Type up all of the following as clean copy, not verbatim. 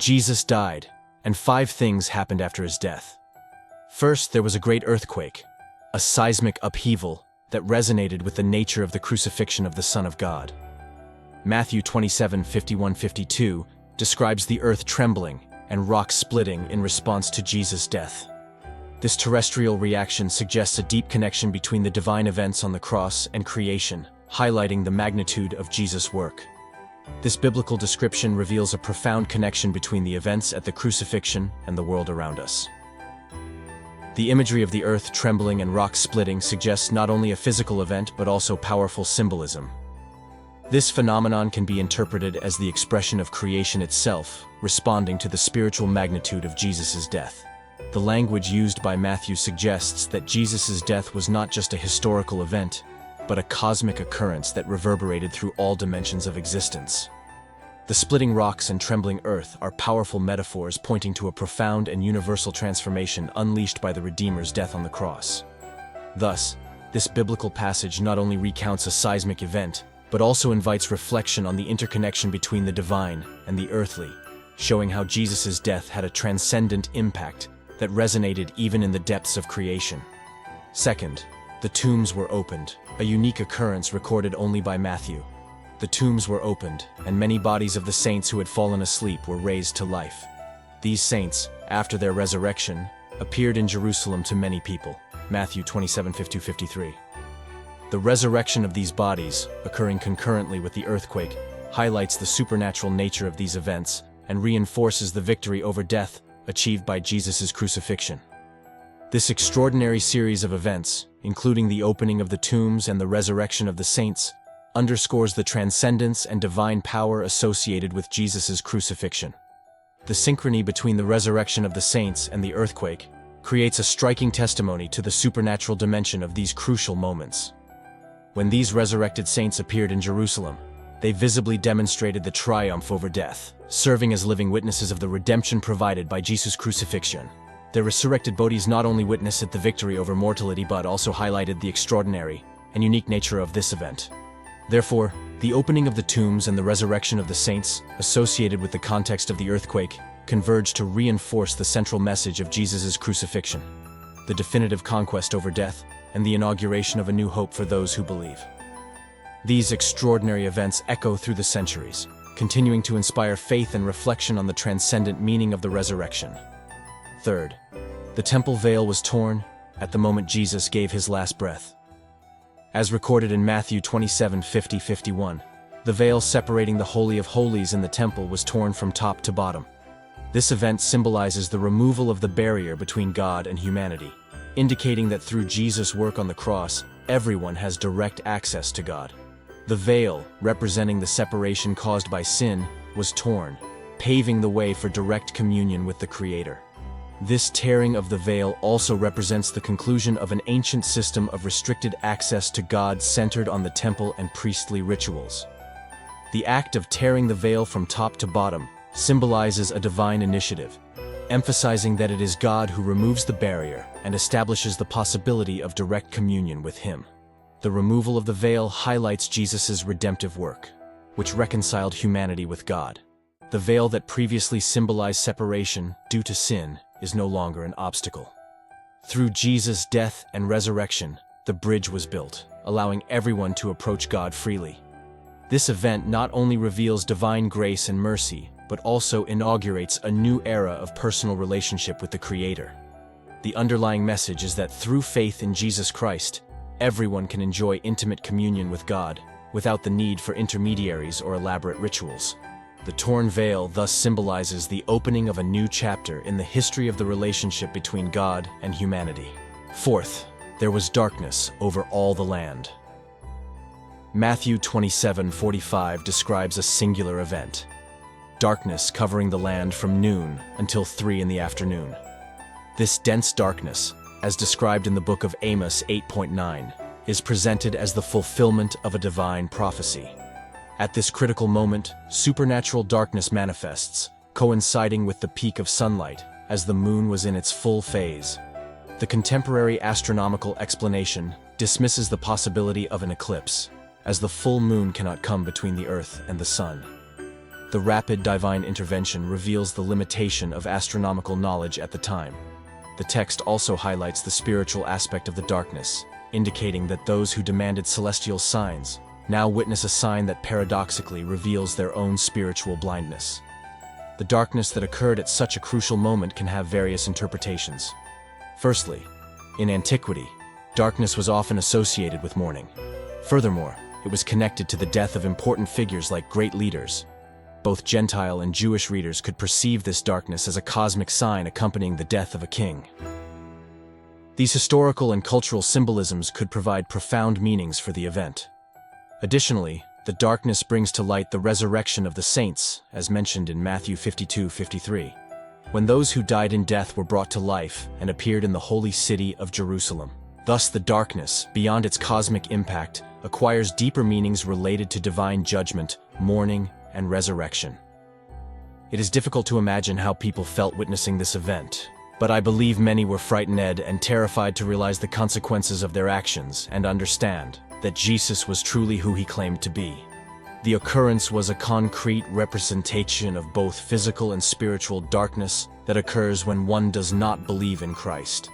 Jesus died, and 5 things happened after his death. First, there was a great earthquake, a seismic upheaval that resonated with the nature of the crucifixion of the Son of God. Matthew 27:51-52 describes the earth trembling and rocks splitting in response to Jesus' death. This terrestrial reaction suggests a deep connection between the divine events on the cross and creation, highlighting the magnitude of Jesus' work. This biblical description reveals a profound connection between the events at the crucifixion and the world around us. The imagery of the earth trembling and rocks splitting suggests not only a physical event but also powerful symbolism. This phenomenon can be interpreted as the expression of creation itself, responding to the spiritual magnitude of Jesus' death. The language used by Matthew suggests that Jesus' death was not just a historical event, but a cosmic occurrence that reverberated through all dimensions of existence. The splitting rocks and trembling earth are powerful metaphors pointing to a profound and universal transformation unleashed by the Redeemer's death on the cross. Thus, this biblical passage not only recounts a seismic event, but also invites reflection on the interconnection between the divine and the earthly, showing how Jesus' death had a transcendent impact that resonated even in the depths of creation. Second, the tombs were opened, a unique occurrence recorded only by Matthew. The tombs were opened, and many bodies of the saints who had fallen asleep were raised to life. These saints, after their resurrection, appeared in Jerusalem to many people. Matthew 27:52-53. The resurrection of these bodies, occurring concurrently with the earthquake, highlights the supernatural nature of these events and reinforces the victory over death achieved by Jesus' crucifixion. This extraordinary series of events, including the opening of the tombs and the resurrection of the saints, underscores the transcendence and divine power associated with Jesus' crucifixion. The synchrony between the resurrection of the saints and the earthquake creates a striking testimony to the supernatural dimension of these crucial moments. When these resurrected saints appeared in Jerusalem, they visibly demonstrated the triumph over death, serving as living witnesses of the redemption provided by Jesus' crucifixion. Their resurrected bodies not only witnessed the victory over mortality but also highlighted the extraordinary and unique nature of this event. Therefore, the opening of the tombs and the resurrection of the saints, associated with the context of the earthquake, converge to reinforce the central message of Jesus' crucifixion, the definitive conquest over death, and the inauguration of a new hope for those who believe. These extraordinary events echo through the centuries, continuing to inspire faith and reflection on the transcendent meaning of the resurrection. Third, the temple veil was torn at the moment Jesus gave his last breath. As recorded in Matthew 27:50-51, the veil separating the Holy of Holies in the temple was torn from top to bottom. This event symbolizes the removal of the barrier between God and humanity, indicating that through Jesus' work on the cross, everyone has direct access to God. The veil, representing the separation caused by sin, was torn, paving the way for direct communion with the Creator. This tearing of the veil also represents the conclusion of an ancient system of restricted access to God centered on the temple and priestly rituals. The act of tearing the veil from top to bottom symbolizes a divine initiative, emphasizing that it is God who removes the barrier and establishes the possibility of direct communion with Him. The removal of the veil highlights Jesus' redemptive work, which reconciled humanity with God. The veil that previously symbolized separation due to sin is no longer an obstacle. Through Jesus' death and resurrection, the bridge was built, allowing everyone to approach God freely. This event not only reveals divine grace and mercy, but also inaugurates a new era of personal relationship with the Creator. The underlying message is that through faith in Jesus Christ, everyone can enjoy intimate communion with God without the need for intermediaries or elaborate rituals. The torn veil thus symbolizes the opening of a new chapter in the history of the relationship between God and humanity. Fourth, there was darkness over all the land. Matthew 27:45 describes a singular event: darkness covering the land from noon until 3 in the afternoon. This dense darkness, as described in the book of Amos 8.9, is presented as the fulfillment of a divine prophecy. At this critical moment, supernatural darkness manifests, coinciding with the peak of sunlight, as the moon was in its full phase. The contemporary astronomical explanation dismisses the possibility of an eclipse, as the full moon cannot come between the Earth and the sun. The rapid divine intervention reveals the limitation of astronomical knowledge at the time. The text also highlights the spiritual aspect of the darkness, indicating that those who demanded celestial signs now witness a sign that paradoxically reveals their own spiritual blindness. The darkness that occurred at such a crucial moment can have various interpretations. Firstly, in antiquity, darkness was often associated with mourning. Furthermore, it was connected to the death of important figures like great leaders. Both Gentile and Jewish readers could perceive this darkness as a cosmic sign accompanying the death of a king. These historical and cultural symbolisms could provide profound meanings for the event. Additionally, the darkness brings to light the resurrection of the saints, as mentioned in Matthew 52:53, when those who died in death were brought to life and appeared in the holy city of Jerusalem. Thus, the darkness, beyond its cosmic impact, acquires deeper meanings related to divine judgment, mourning, and resurrection. It is difficult to imagine how people felt witnessing this event, but I believe many were frightened and terrified to realize the consequences of their actions and understand that Jesus was truly who he claimed to be. The occurrence was a concrete representation of both physical and spiritual darkness that occurs when one does not believe in Christ.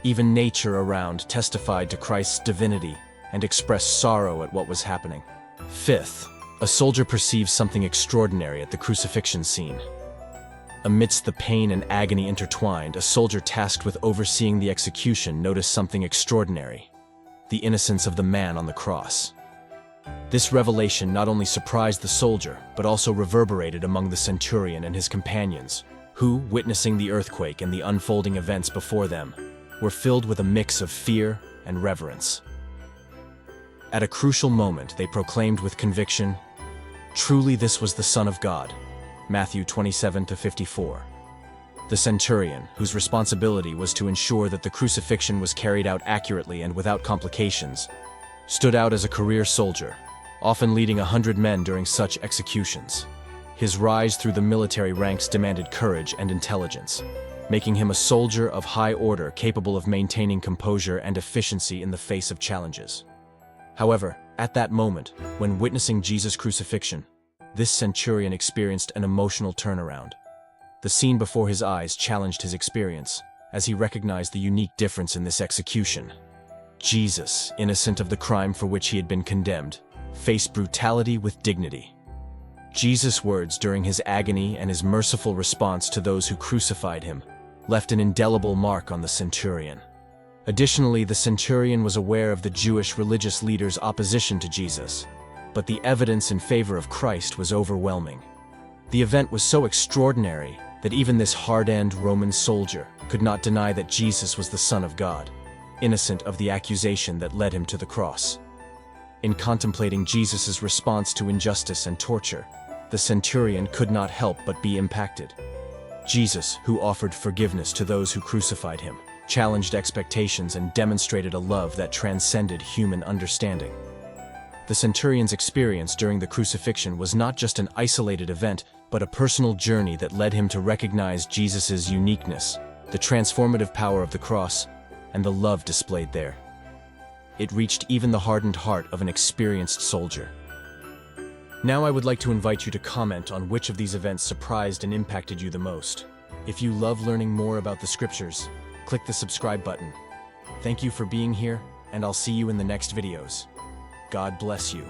Even nature around testified to Christ's divinity and expressed sorrow at what was happening. Fifth, a soldier perceives something extraordinary at the crucifixion scene. Amidst the pain and agony intertwined, a soldier tasked with overseeing the execution noticed something extraordinary: the innocence of the man on the cross. This revelation not only surprised the soldier, but also reverberated among the centurion and his companions, who, witnessing the earthquake and the unfolding events before them, were filled with a mix of fear and reverence. At a crucial moment, they proclaimed with conviction, "Truly this was the Son of God." Matthew 27:54. The centurion, whose responsibility was to ensure that the crucifixion was carried out accurately and without complications, stood out as a career soldier, often leading 100 men during such executions. His rise through the military ranks demanded courage and intelligence, making him a soldier of high order capable of maintaining composure and efficiency in the face of challenges. However, at that moment, when witnessing Jesus' crucifixion, this centurion experienced an emotional turnaround. The scene before his eyes challenged his experience, as he recognized the unique difference in this execution. Jesus, innocent of the crime for which he had been condemned, faced brutality with dignity. Jesus' words during his agony and his merciful response to those who crucified him left an indelible mark on the centurion. Additionally, the centurion was aware of the Jewish religious leaders' opposition to Jesus, but the evidence in favor of Christ was overwhelming. The event was so extraordinary that even this hard-earned Roman soldier could not deny that Jesus was the Son of God, innocent of the accusation that led him to the cross. In contemplating Jesus' response to injustice and torture, the centurion could not help but be impacted. Jesus, who offered forgiveness to those who crucified him, challenged expectations and demonstrated a love that transcended human understanding. The centurion's experience during the crucifixion was not just an isolated event, but a personal journey that led him to recognize Jesus' uniqueness, the transformative power of the cross, and the love displayed there. It reached even the hardened heart of an experienced soldier. Now I would like to invite you to comment on which of these events surprised and impacted you the most. If you love learning more about the scriptures, click the subscribe button. Thank you for being here, and I'll see you in the next videos. God bless you.